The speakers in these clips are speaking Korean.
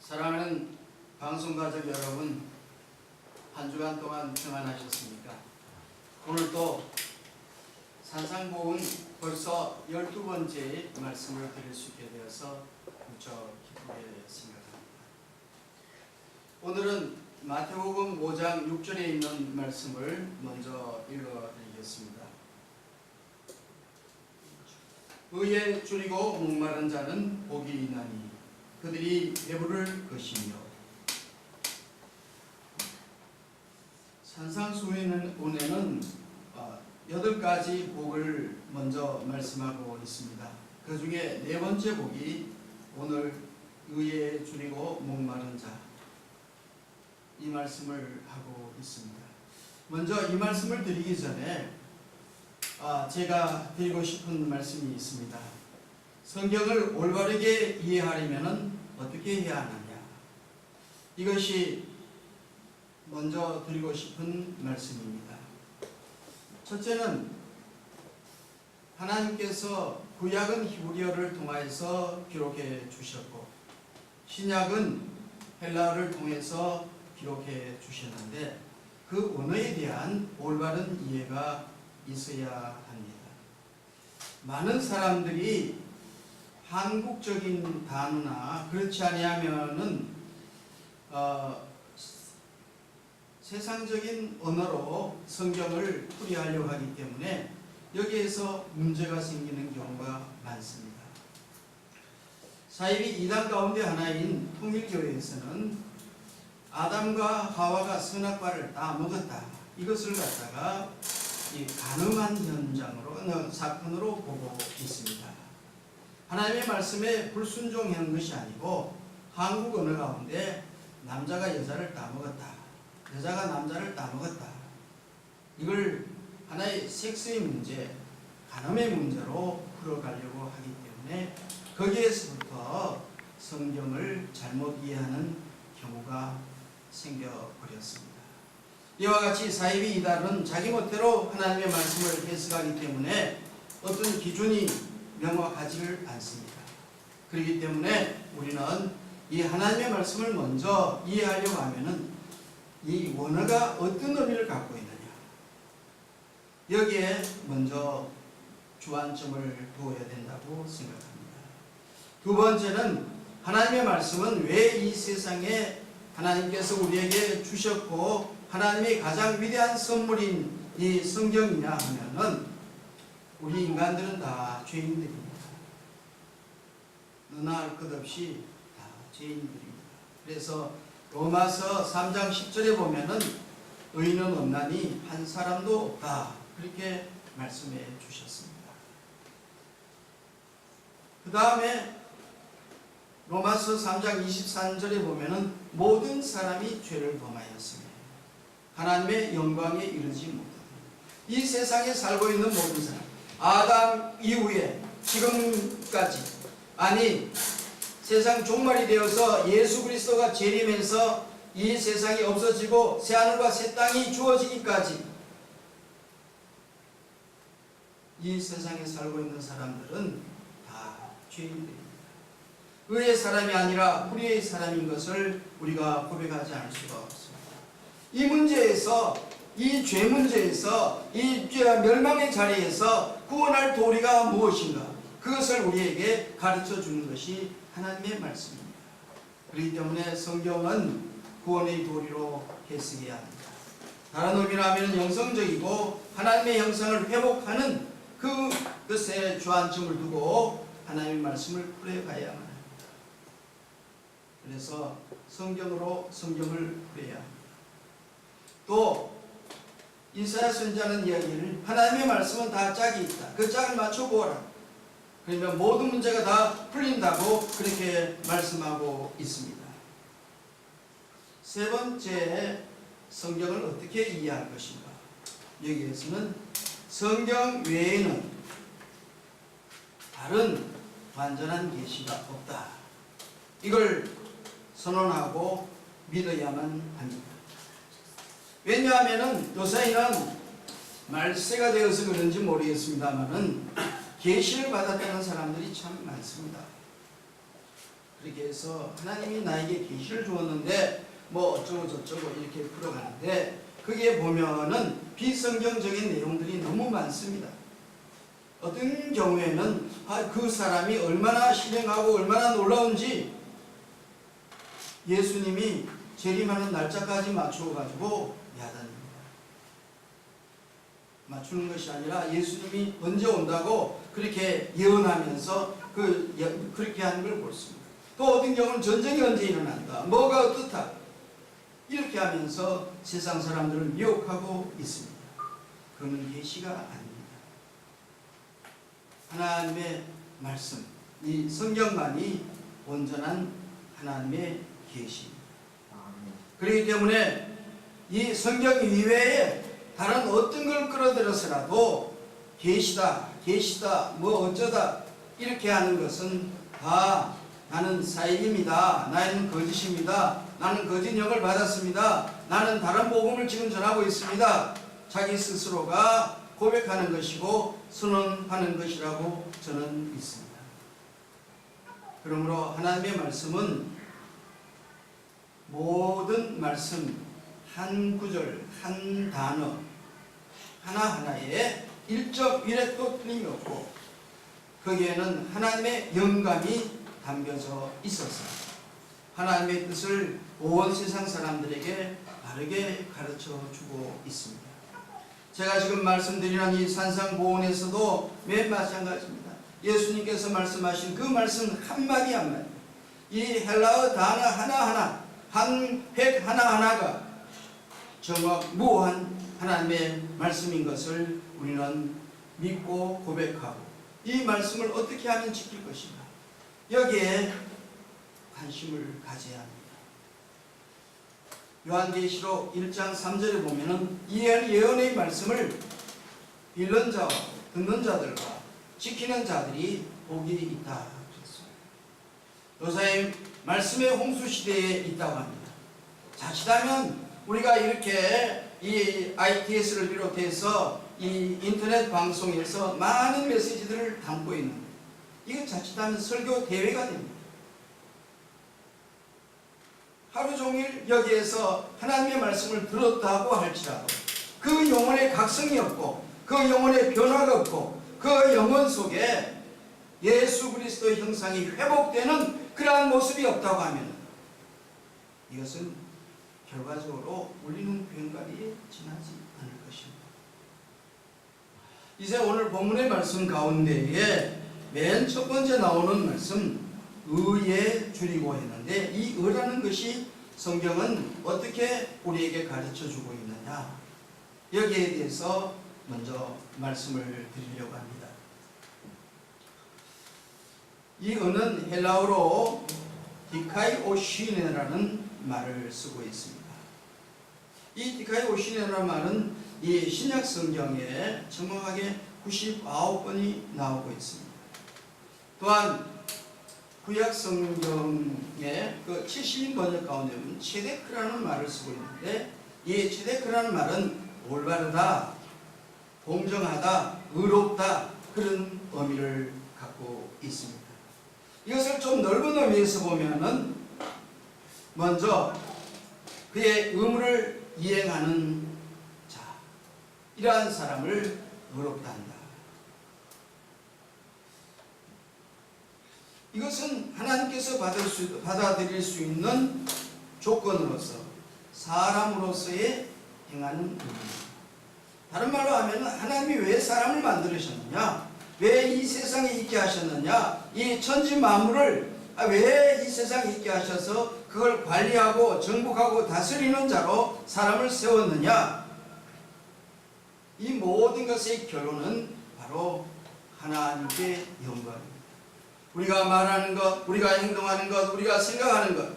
사랑하는 방송가족 여러분, 한 주간 동안 평안하셨습니까? 오늘 또 산상보훈 벌써 12번째 말씀을 드릴 수 있게 되어서 무척 기쁘게 생각합니다. 오늘은 마태복음 5장 6절에 있는 말씀을 먼저 읽어드리겠습니다. 의에 줄이고 목마른 자는 복이 있나니 그들이 배부를 것이며. 산상수훈에는 8가지 복을 먼저 말씀하고 있습니다. 그 중에 네 번째 복이 오늘 의에 줄이고 목마른 자, 이 말씀을 하고 있습니다. 먼저 이 말씀을 드리기 전에 제가 드리고 싶은 말씀이 있습니다. 성경을 올바르게 이해하려면 어떻게 해야 하느냐, 이것이 먼저 드리고 싶은 말씀입니다. 첫째는 하나님께서 구약은 히브리어를 통해서 기록해 주셨고 신약은 헬라어를 통해서 기록해 주셨는데 그 언어에 대한 올바른 이해가 있어야 합니다. 많은 사람들이 한국적인 단어나 그렇지 아니하면은 세상적인 언어로 성경을 풀이하려고 하기 때문에 여기에서 문제가 생기는 경우가 많습니다. 사이비 이단 가운데 하나인 통일교회에서는 아담과 하와가 선악과를 다 먹었다, 이것을 갖다가 가늠한 현장으로, 사건으로 보고 있습니다. 하나님의 말씀에 불순종한 것이 아니고 한국 언어 가운데 남자가 여자를 다 먹었다, 여자가 남자를 다 먹었다, 이걸 하나의 섹스의 문제, 간음의 문제로 풀어가려고 하기 때문에 거기에서부터 성경을 잘못 이해하는 경우가 생겨버렸습니다. 이와 같이 사이비 이단은 자기 멋대로 하나님의 말씀을 해석하기 때문에 어떤 기준이 명확하지를 않습니다. 그렇기 때문에 우리는 이 하나님의 말씀을 먼저 이해하려고 하면은 이 원어가 어떤 의미를 갖고 있느냐, 여기에 먼저 주안점을 두어야 된다고 생각합니다. 두 번째는 하나님의 말씀은 왜 이 세상에 하나님께서 우리에게 주셨고 하나님의 가장 위대한 선물인 이 성경이냐 하면은 우리 인간들은 다 죄인들입니다. 너나 할 것 없이 다 죄인들입니다. 그래서 로마서 3장 10절에 보면은 의인은 없나니 한 사람도 없다, 그렇게 말씀해 주셨습니다. 그 다음에 로마서 3장 23절에 보면은 모든 사람이 죄를 범하였으며 하나님의 영광에 이르지 못하다. 이 세상에 살고 있는 모든 사람, 아담 이후에 지금까지, 아니 세상 종말이 되어서 예수 그리스도가 재림해서 이 세상이 없어지고 새하늘과 새 땅이 주어지기까지 이 세상에 살고 있는 사람들은 다 죄인들입니다. 의의 사람이 아니라 불의의 사람인 것을 우리가 고백하지 않을 수가 없습니다. 이 문제에서, 이 죄 문제에서, 이 멸망의 자리에서 구원할 도리가 무엇인가, 그것을 우리에게 가르쳐 주는 것이 하나님의 말씀입니다. 그렇기 때문에 성경은 구원의 도리로 해석해야 합니다. 다른 의미로 하면 영성적이고 하나님의 형상을 회복하는 그것에 주안점을 두고 하나님의 말씀을 풀어가야 합니다. 그래서 성경으로 성경을 풀어야 합니다. 또 이사야 선지자는 이야기를, 하나님의 말씀은 다 짝이 있다, 그 짝을 맞춰보아라, 그러면 모든 문제가 다 풀린다고 그렇게 말씀하고 있습니다. 세 번째, 성경을 어떻게 이해할 것인가. 여기에서는 성경 외에는 다른 완전한 계시가 없다, 이걸 선언하고 믿어야만 합니다. 왜냐하면 요새는 말세가 되어서 그런지 모르겠습니다만은 계시를 받았다는 사람들이 참 많습니다. 그렇게 해서 하나님이 나에게 계시를 주었는데 뭐 어쩌고 저쩌고 이렇게 풀어가는데, 그게 보면은 비성경적인 내용들이 너무 많습니다. 어떤 경우에는 그 사람이 얼마나 신령하고 얼마나 놀라운지 예수님이 재림하는 날짜까지 맞추어 가지고 야단입니다. 맞추는 것이 아니라 예수님이 언제 온다고 그렇게 예언하면서 그렇게 하는 걸 보습니다. 또 어떤 경우는 전쟁이 언제 일어난다, 뭐가 어떻다, 이렇게 하면서 세상 사람들을 미혹하고 있습니다. 그는 계시가 아닙니다. 하나님의 말씀, 이 성경만이 온전한 하나님의 계시입니다. 그렇기 때문에 이 성경 이외에 다른 어떤 걸 끌어들여서라도 계시다, 계시다, 뭐 어쩌다 이렇게 하는 것은 다 나는 사역입니다, 나는 거짓입니다, 나는 거짓 영을 받았습니다, 나는 다른 복음을 지금 전하고 있습니다, 자기 스스로가 고백하는 것이고 선언하는 것이라고 저는 믿습니다. 그러므로 하나님의 말씀은 모든 말씀 한 구절 한 단어 하나하나에 일적 일획도 틀림이 없고 거기에는 하나님의 영감이 담겨져 있어서 하나님의 뜻을 온 세상 사람들에게 바르게 가르쳐 주고 있습니다. 제가 지금 말씀드리는 이 산상보훈에서도 맨 마찬가지입니다. 예수님께서 말씀하신 그 말씀 한마디 한마디, 이 헬라어 단어 하나하나, 한 획 하나하나가 정확무한 하나님의 말씀인 것을 우리는 믿고 고백하고 이 말씀을 어떻게 하면 지킬 것인가, 여기에 관심을 가져야 합니다. 요한계시록 1장 3절에 보면은 이 예언의 말씀을 읽는 자와 듣는 자들과 지키는 자들이 복이 있다 그랬습니다. 요새 말씀의 홍수 시대에 있다고 합니다. 자칫하면 우리가 이렇게 이 ITS를 비롯해서 이 인터넷 방송에서 많은 메시지들을 담고 있는데 이거 자칫하면 설교 대회가 됩니다. 하루 종일 여기에서 하나님의 말씀을 들었다고 할지라도 그 영혼의 각성이 없고 그 영혼의 변화가 없고 그 영혼 속에 예수 그리스도의 형상이 회복되는 그러한 모습이 없다고 하면 이것은 결과적으로 울리는 괭과리에 지나지 않을 것입니다. 이제 오늘 본문의 말씀 가운데에 맨 첫 번째 나오는 말씀 의에 줄이고 했는데 이 의라는 것이 성경은 어떻게 우리에게 가르쳐 주고 있느냐, 여기에 대해서 먼저 말씀을 드리려고 합니다. 이 의는 헬라어로 디카이오시네라는 말을 쓰고 있습니다. 이 디카이오시네라는 말은 이 신약 성경에 정확하게 99번이 나오고 있습니다. 또한 구약 성경의 그 70인 번역 가운데 보면 체데크라는 말을 쓰고 있는데 이 체데크라는 말은 올바르다, 공정하다, 의롭다 그런 의미를 갖고 있습니다. 이것을 좀 넓은 의미에서 보면은 먼저 그의 의무를 이행하는 자, 이러한 사람을 의롭다 한다. 이것은 하나님께서 받아들일 수 있는 조건으로서 사람으로서의 행하는 의무입니다. 다른 말로 하면 하나님이 왜 사람을 만들으셨느냐, 왜 이 세상에 있게 하셨느냐, 이 천지 만물을 왜 이 세상에 있게 하셔서 그걸 관리하고 정복하고 다스리는 자로 사람을 세웠느냐, 이 모든 것의 결론은 바로 하나님께 영광입니다. 우리가 말하는 것, 우리가 행동하는 것, 우리가 생각하는 것,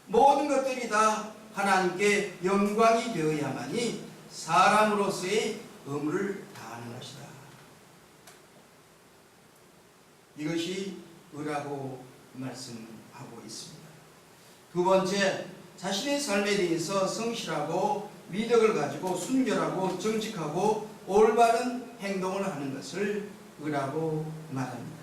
모든 것들이 다 하나님께 영광이 되어야만이 사람으로서의 의무를 다하는 것이다. 이것이 의라고 말씀하고 있습니다. 두 번째, 자신의 삶에 대해서 성실하고 미덕을 가지고 순결하고 정직하고 올바른 행동을 하는 것을 의라고 말합니다.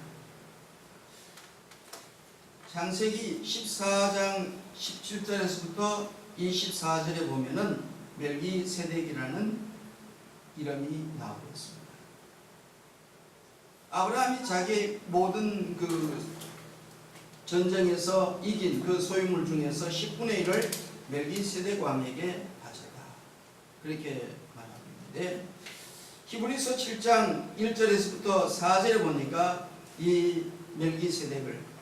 창세기 14장 17절에서부터 24절에 보면은 멜기세덱이라는 이름이 나오고 있습니다. 아브라함이 자기 모든 그 전쟁에서 이긴 그 소유물 중에서 10분의 1을 멜기세덱 왕에게 바쳤다. 그렇게 말하고 있는데, 히브리서 7장 1절에서부터 4절에 보니까 이 멜기세덱을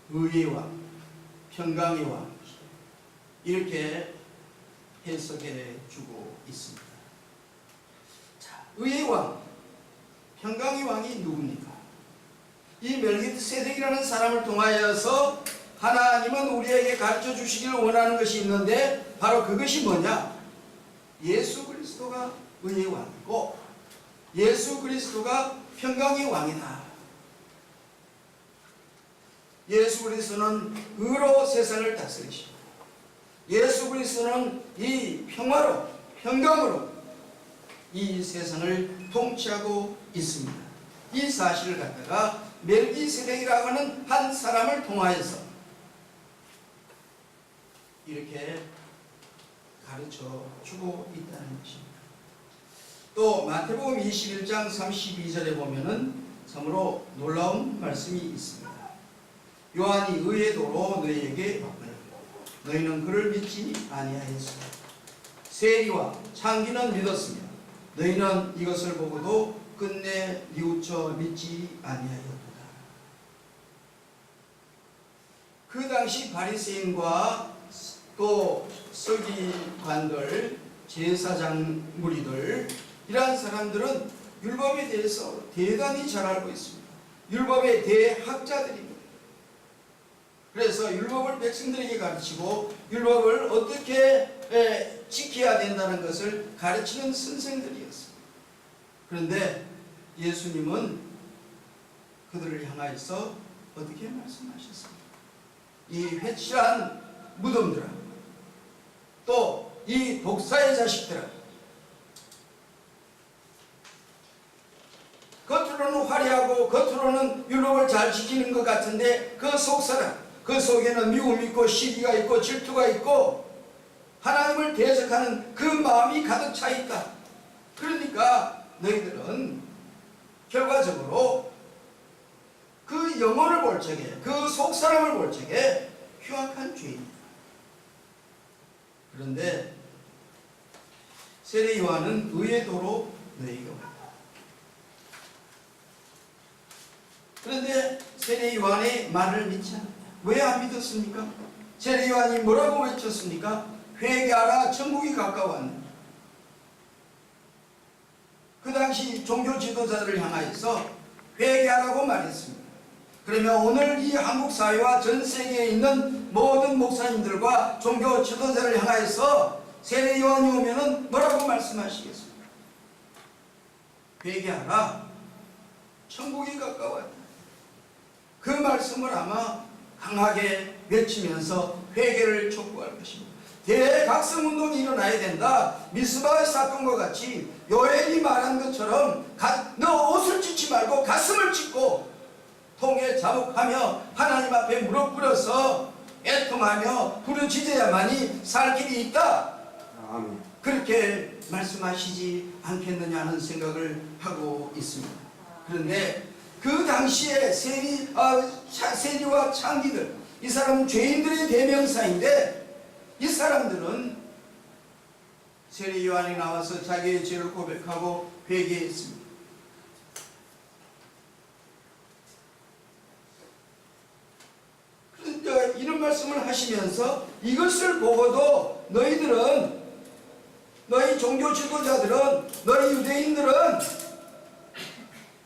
의의 왕, 평강의 왕 이렇게 해석해 주고 있습니다. 자, 의의 왕, 평강의 왕이 누굽니까? 이 멜기세덱이라는 사람을 통하여서 하나님은 우리에게 가르쳐 주시기를 원하는 것이 있는데, 바로 그것이 뭐냐? 예수 그리스도가 의의 왕이고 예수 그리스도가 평강의 왕이다. 예수 그리스도는 의로 세상을 다스리시고 예수 그리스도는 이 평화로, 평강으로 이 세상을 통치하고 있습니다. 이 사실을 갖다가 멜기세덱이라고 하는 한 사람을 통하여서 이렇게 가르쳐 주고 있다는 것입니다. 또 마태복음 21장 32절에 보면은 참으로 놀라운 말씀이 있습니다. 요한이 의의 도로 너희에게 왔거늘 너희는 그를 믿지 아니하였으며 세리와 창기는 믿었으며 너희는 이것을 보고도 끝내 뉘우쳐 믿지 아니하였도다. 그 당시 바리새인과 또 서기관들, 제사장 무리들, 이러한 사람들은 율법에 대해서 대단히 잘 알고 있습니다. 율법의 대학자들입니다. 그래서 율법을 백성들에게 가르치고 율법을 어떻게 지켜야 된다는 것을 가르치는 선생들이었습니다. 그런데 예수님은 그들을 향하여서 어떻게 말씀하셨습니까? 이 회칠한 무덤들아, 또 이 독사의 자식들아, 겉으로는 화려하고 겉으로는 율법을 잘 지키는 것 같은데 그 속사람, 그 속에는 미움이 있고 시기가 있고 질투가 있고 하나님을 대적하는 그 마음이 가득 차 있다. 그러니까 너희들은 결과적으로 그 영혼을 볼 적에, 그 속사람을 볼 적에 흉악한 죄입니다. 그런데 세례 요한은 의의 도로 너희에게 왔다. 그런데 세례 요한의 말을 믿지 않았다. 왜 안 믿었습니까? 세례 요한이 뭐라고 외쳤습니까? 회개하라, 천국이 가까웠느니라. 그 당시 종교 지도자들을 향하여서 회개하라고 말했습니다. 그러면 오늘 이 한국 사회와 전 세계에 있는 모든 목사님들과 종교 지도자를 향하여서 세례 요한이 오면은 뭐라고 말씀하시겠습니까? 회개하라, 천국이 가까웠다. 그 말씀을 아마 강하게 외치면서 회개를 촉구할 것입니다. 대각성운동이 일어나야 된다. 미스바의 사건과 같이 요엘이 말한 것처럼 너 옷을 찢지 말고 가슴을 찢고 통에 자복하며 하나님 앞에 무릎 꿇어서 애통하며 부르짖어야만이 살 길이 있다. 아멘. 그렇게 말씀하시지 않겠느냐 하는 생각을 하고 있습니다. 그런데 그 당시에 세리와 창기들, 이 사람은 죄인들의 대명사인데 이 사람들은 세례 요한이 나와서 자기의 죄를 고백하고 회개했습니다. 그런데 이런 말씀을 하시면서 이것을 보고도 너희들은, 너희 종교 지도자들은, 너희 유대인들은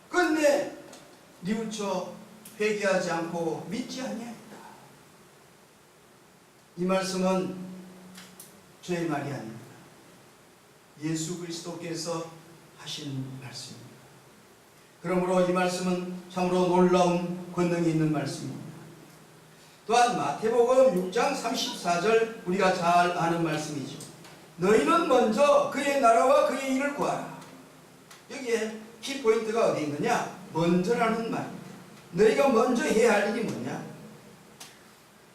끝내 뉘우쳐 회개하지 않고 믿지 아니하였다. 이 말씀은 저의 말이 아닙니다. 예수 그리스도께서 하신 말씀입니다. 그러므로 이 말씀은 참으로 놀라운 권능이 있는 말씀입니다. 또한 마태복음 6장 34절 우리가 잘 아는 말씀이죠. 너희는 먼저 그의 나라와 그의 일을 구하라. 여기에 키포인트가 어디 있느냐? 먼저라는 말입니다. 너희가 먼저 해야 할 일이 뭐냐?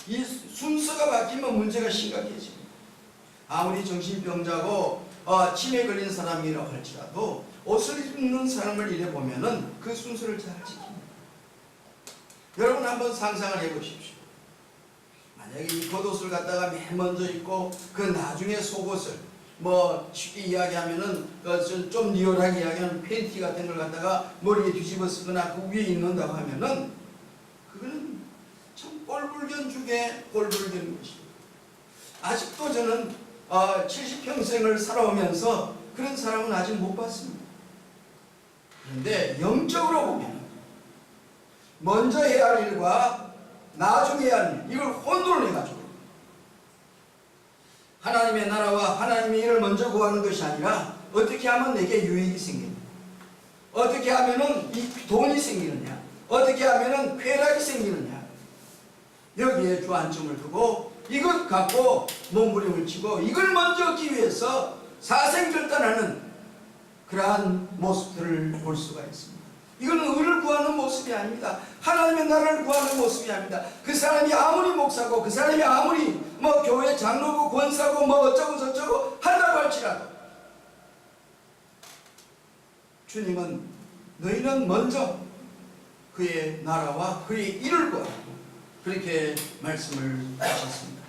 이 순서가 바뀌면 문제가 심각해집니다. 아무리 정신병자고 치매 걸린 사람이라고 할지라도 옷을 입는 사람을 이래 보면은 그 순서를 잘 지킵니다. 여러분 한번 상상을 해보십시오. 만약에 이 겉옷을 갖다가 맨 먼저 입고 그 나중에 속옷을 뭐 쉽게 이야기하면은 좀 리얼하게 이야기하면 팬티 같은 걸 갖다가 머리에 뒤집어 쓰거나 그 위에 입는다고 하면은 그거는 참 꼴불견 중에 꼴불견인 것입니다. 아직도 저는 70평생을 살아오면서 그런 사람은 아직 못 봤습니다. 그런데 영적으로 보면 먼저 해야 할 일과 나중에 해야 할 일, 이걸 혼돈을 해가지고 하나님의 나라와 하나님의 일을 먼저 구하는 것이 아니라 어떻게 하면 내게 유익이 생기느냐, 어떻게 하면은 이 돈이 생기느냐, 어떻게 하면은 쾌락이 생기느냐, 여기에 주안점을 두고 이것 갖고 몸부림을 치고 이걸 먼저 얻기 위해서 사생결단하는 그러한 모습들을 볼 수가 있습니다. 이거는 의를 구하는 모습이 아닙니다. 하나님의 나라를 구하는 모습이 아닙니다. 그 사람이 아무리 목사고 그 사람이 아무리 뭐 교회 장로고 권사고 뭐 어쩌고 저쩌고 한다고 할지라도 주님은 너희는 먼저 그의 나라와 그의 일을 구하라, 그렇게 말씀을 하셨습니다.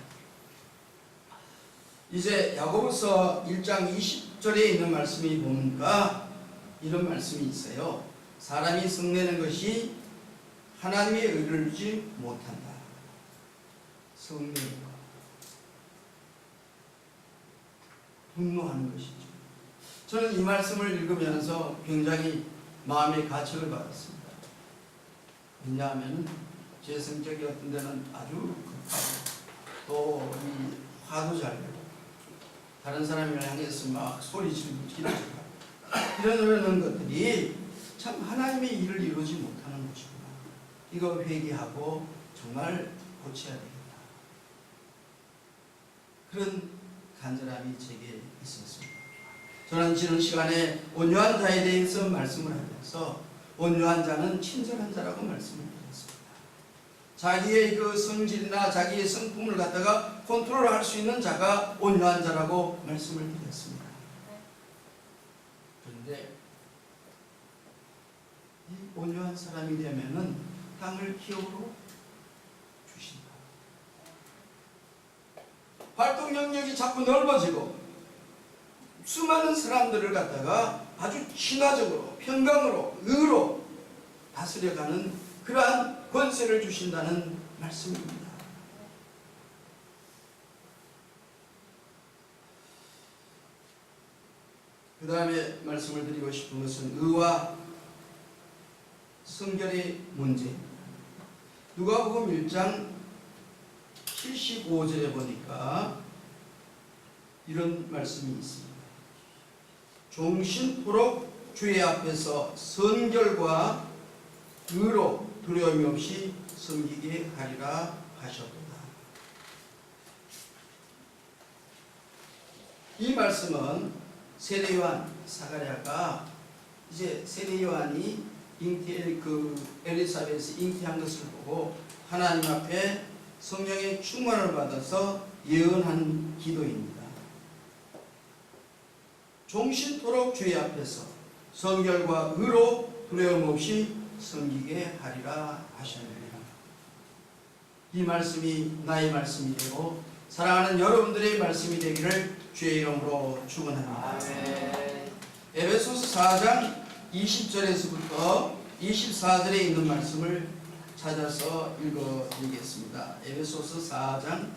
이제 야고보서 1장 20절에 있는 말씀이 보니까 이런 말씀이 있어요. 사람이 성내는 것이 하나님의 의를 이루지 못한다. 성내는 것, 분노하는 것이죠. 저는 이 말씀을 읽으면서 굉장히 마음의 가책을 받았습니다. 왜냐하면 제 성격이 어떤 데는 아주 급하고 또 이 화도 잘 내고 다른 사람을 향해서 막 소리치고 기도하고 이런 것들이 참 하나님의 일을 이루지 못하는 것이구나. 이거 회개하고 정말 고쳐야 되겠다. 그런 간절함이 제게 있었습니다. 저는 지난 시간에 온유한 자에 대해서 말씀을 하면서 온유한 자는 친절한 자라고 말씀을 드렸습니다. 자기의 그 성질이나 자기의 성품을 갖다가 컨트롤할 수 있는 자가 온유한 자라고 말씀을 드렸습니다. 그런데 이 온유한 사람이 되면은 땅을 기업으로 주신다. 활동 영역이 자꾸 넓어지고 수많은 사람들을 갖다가 아주 친화적으로 평강으로 의로 다스려가는 그러한 권세를 주신다는 말씀입니다. 그 다음에 말씀을 드리고 싶은 것은 의와 성결의 문제입니다. 누가복음 1장 75절에 보니까 이런 말씀이 있습니다. 종신토록 주의 앞에서 선결과 의로 두려움이 없이 섬기게 하리라 하셨도다. 이 말씀은 세례요한 사가랴가 이제 세례요한이 엘리사벳이 잉태한 것을 보고 하나님 앞에 성령의 충만을 받아서 예언한 기도입니다. 종신토록 주의 앞에서 성결과 의로 두려움 없이 섬기게 하리라 하셨느니라. 이 말씀이 나의 말씀이 되고 사랑하는 여러분들의 말씀이 되기를 주의 이름으로 축원합니다. 아멘. 에베소서 4장 20절에서부터 24절에 있는 말씀을 찾아서 읽어드리겠습니다. 에베소서 4장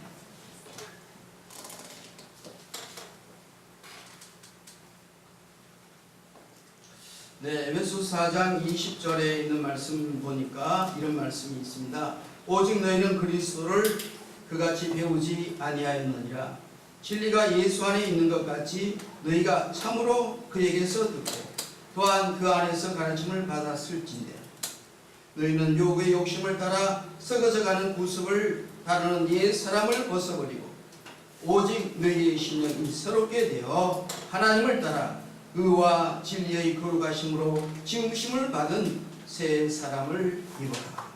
에베소서 4장 20절에 있는 말씀 보니까 이런 말씀이 있습니다. 오직 너희는 그리스도를 그같이 배우지 아니하였느니라. 진리가 예수 안에 있는 것 같이 너희가 참으로 그에게서 듣고 또한 그 안에서 가르침을 받았을진데 너희는 욕의 욕심을 따라 썩어져가는 구습을 다루는 옛 사람을 벗어버리고 오직 너희의 심령이 새롭게 되어 하나님을 따라 의와 진리의 거룩하심으로 지으심을 받은 새 사람을 입어라.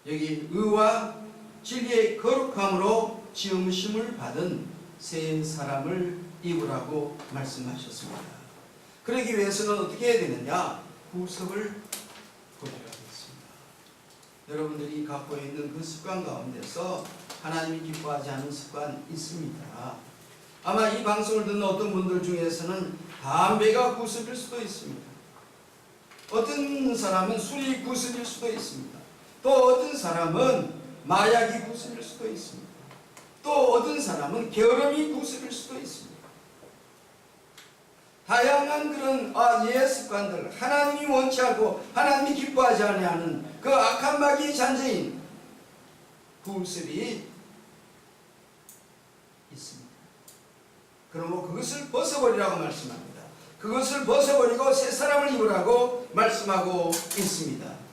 여기 의와 진리의 거룩함으로 지음심을 받은 새 사람을 입으라고 말씀하셨습니다. 그러기 위해서는 어떻게 해야 되느냐? 구습을 고백하겠습니다. 여러분들이 갖고 있는 그 습관 가운데서 하나님이 기뻐하지 않는 습관 있습니다. 아마 이 방송을 듣는 어떤 분들 중에서는 담배가 구습일 수도 있습니다. 어떤 사람은 술이 구습일 수도 있습니다. 또 어떤 사람은 마약이 구습일 수도 있습니다. 또 어떤 사람은 게으름이 구습일 수도 있습니다. 다양한 그런 예 습관들, 하나님이 원치 않고 하나님이 기뻐하지 않는 그 악한 마귀의 잔재인 구습이 있습니다. 그러므로 그것을 벗어버리라고 말씀합니다. 그것을 벗어버리고 새 사람을 입으라고 말씀하고 있습니다.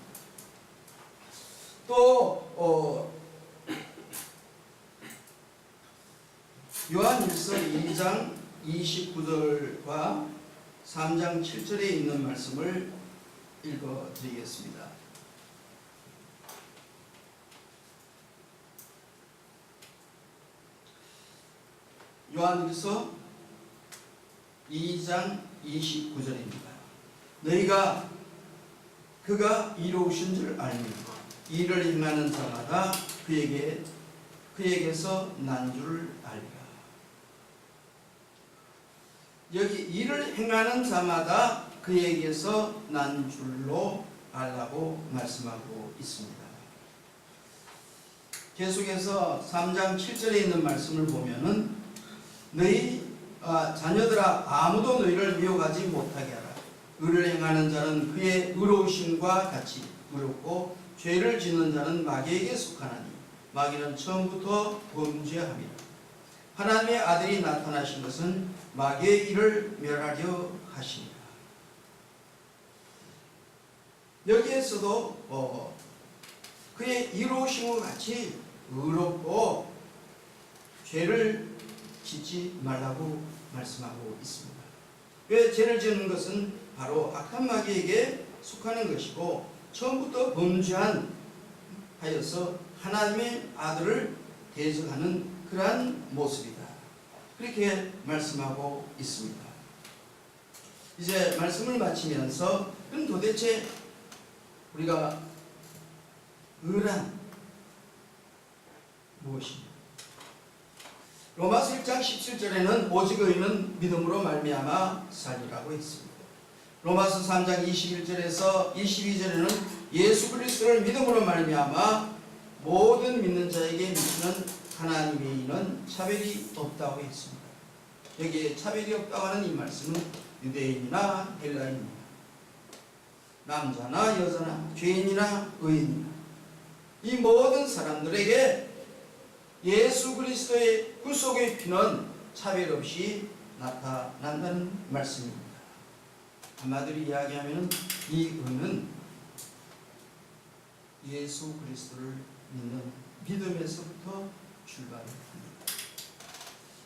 또 요한일서 2장 29절과 3장 7절에 있는 말씀을 읽어드리겠습니다. 요한일서 2장 29절입니다. 너희가 그가 이로우신 줄 알며 이를 행하는 자마다 그에게서 난 줄 알리라. 여기 이를 행하는 자마다 그에게서 난 줄로 알라고 말씀하고 있습니다. 계속해서 3장 7절에 있는 말씀을 보면은 너희 자녀들아 아무도 너희를 미혹하지 못하게 하라. 의를 행하는 자는 그의 의로우심과 같이 의롭고 죄를 짓는 자는 마귀에게 속하나니 마귀는 처음부터 범죄함이라. 하나님의 아들이 나타나신 것은 마귀의 일을 멸하려 하시니라. 여기에서도 그의 의로우심과 같이 의롭고 죄를 짓지 말라고 말씀하고 있습니다. 왜 죄를 짓는 것은 바로 악한 마귀에게 속하는 것이고 처음부터 범죄한 하여서 하나님의 아들을 대적하는 그러한 모습이다. 그렇게 말씀하고 있습니다. 이제 말씀을 마치면서 그럼 도대체 우리가 의란 무엇이냐? 로마서 1장 17절에는 오직 의인은 믿음으로 말미암아 살리라고 했습니다. 로마서 3장 21절에서 22절에는 예수 그리스도를 믿음으로 말미암아 모든 믿는 자에게 미치는 하나님의 의는 차별이 없다고 했습니다. 여기에 차별이 없다고 하는 이 말씀은 유대인이나 헬라인이나 남자나 여자나 죄인이나 의인이나 이 모든 사람들에게 예수 그리스도의 구속의 피는 차별 없이 나타난다는 말씀입니다. 한마디로 이야기하면 이 의는 예수 그리스도를 믿는 믿음에서부터 출발합니다.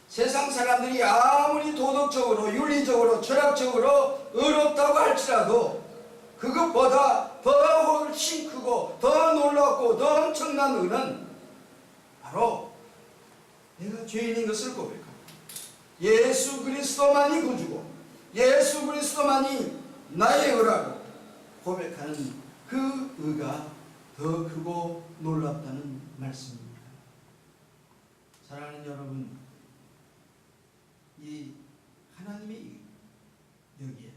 세상 사람들이 아무리 도덕적으로 윤리적으로 철학적으로 의롭다고 할지라도 그것보다 더 훨씬 크고 더 놀랍고 더 엄청난 의는 바로 내가 죄인인 것을 고백하고 예수 그리스도만이 구주고 예수 그리스도만이 나의 의라고 고백하는 그 의가 더 크고 놀랍다는 말씀입니다. 사랑하는 여러분, 이 하나님의 여기에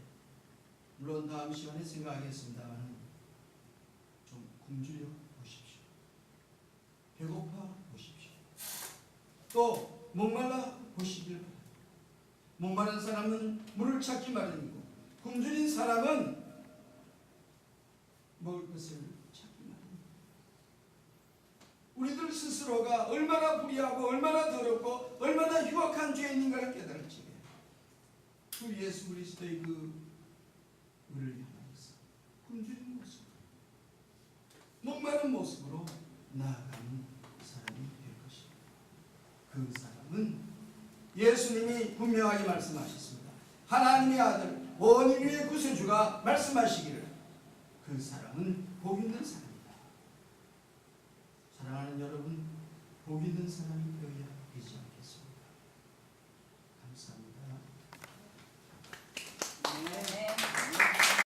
물론 다음 시간에 생각하겠습니다만 좀 굶주려 보십시오. 배고파 보십시오. 또 목말라 보시길 바랍니다. 목마른 사람은 물을 찾기 마련이고 굶주린 사람은 먹을 것을 찾기 마련입니다. 우리들 스스로가 얼마나 불의하고 얼마나 더럽고 얼마나 흉악한 죄인인가를 깨달을 적에 그 예수 그리스도의 그 의를 향하여서 굶주린 모습, 목마른 모습으로 나아가는 사람이 될 것입니다. 그 사람은 예수님이 분명하게 말씀하셨습니다. 하나님의 아들 원인 위의 구세주가 말씀하시기를 그 사람은 복 있는 사람이다. 사랑하는 여러분, 감사합니다.